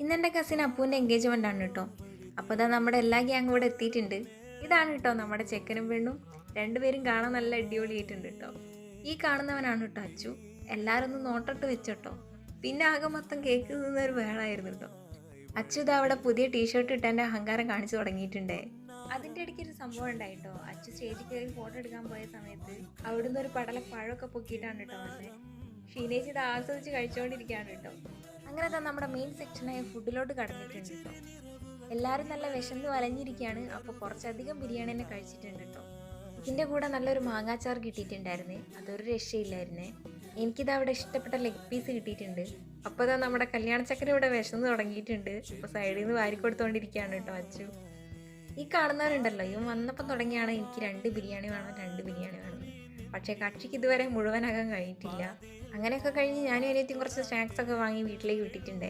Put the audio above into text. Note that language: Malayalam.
ഇന്നെൻ്റെ കസിൻ അപ്പൂൻ്റെ എൻഗേജ്മെൻ്റ് ആണ് കേട്ടോ. അപ്പോൾ ഇതാ നമ്മുടെ എല്ലാ ഗ്യാങ്ങും ഇവിടെ എത്തിയിട്ടുണ്ട്. ഇതാണ് കേട്ടോ നമ്മുടെ ചെക്കനും പെണ്ണും. രണ്ടുപേരും കാണാൻ നല്ല അടിപൊളിയായിട്ടുണ്ട് കേട്ടോ. ഈ കാണുന്നവനാണ് കേട്ടോ അച്ചു. എല്ലാവരും ഒന്ന് നോട്ടിട്ട് വെച്ചോട്ടോ. പിന്നെ ആകെ മൊത്തം കേക്ക് തിന്നൊരു വേളായിരുന്നു കേട്ടോ. അച്ചു ഇതാ അവിടെ പുതിയ ടീഷർട്ട് ഇട്ട് എൻ്റെ അഹങ്കാരം കാണിച്ചു തുടങ്ങിയിട്ടുണ്ടേ. അതിൻ്റെ ഇടയ്ക്ക് ഒരു സംഭവം ഉണ്ടായിട്ടോ. അച്ചു സ്റ്റേജിൽ കയറി ഫോട്ടോ എടുക്കാൻ പോയ സമയത്ത് അവിടുന്ന് ഒരു പടല പഴമൊക്കെ പൊക്കിയിട്ടാണ് കേട്ടോ വന്നത്. ഷീനേജ് ഇത് ആസ്വദിച്ച് കഴിച്ചുകൊണ്ടിരിക്കുകയാണ് കേട്ടോ. അങ്ങനെ തന്നെ നമ്മുടെ മെയിൻ സെക്ഷനായ ഫുഡിലോട്ട് കടന്നിട്ടുണ്ട് കേട്ടോ. എല്ലാവരും നല്ല വിശന്ന് വലഞ്ഞിരിക്കുകയാണ്. അപ്പോൾ കുറച്ചധികം ബിരിയാണി തന്നെ കഴിച്ചിട്ടുണ്ട് കേട്ടോ. ഇതിൻ്റെ കൂടെ നല്ലൊരു മാങ്ങാച്ചാർ കിട്ടിയിട്ടുണ്ടായിരുന്നേ. അതൊരു രക്ഷയില്ലായിരുന്നേ. എനിക്കിത് അവിടെ ഇഷ്ടപ്പെട്ട ലെഗ് പീസ് കിട്ടിയിട്ടുണ്ട്. അപ്പോൾ ഇതാ നമ്മുടെ കല്യാണച്ചക്കൻ ഇവിടെ വിശന്ന് തുടങ്ങിയിട്ടുണ്ട്. അപ്പോൾ സൈഡിൽ നിന്ന് വാരിക്കൊടുത്തുകൊണ്ടിരിക്കുകയാണ് കേട്ടോ അച്ചു. ഈ കാണുന്നവരുണ്ടല്ലോ, ഇവൻ വന്നപ്പം തുടങ്ങിയാണ് എനിക്ക് 2 ബിരിയാണി വേണം 2 ബിരിയാണി വേണം. പക്ഷേ കക്ഷിക്ക് ഇതുവരെ മുഴുവനാകാൻ കഴിഞ്ഞിട്ടില്ല. അങ്ങനെയൊക്കെ കഴിഞ്ഞ് ഞാനും അതിനേറ്റും കുറച്ച് സ്നാക്സൊക്കെ വാങ്ങി വീട്ടിലേക്ക് വിട്ടിട്ടുണ്ടേ.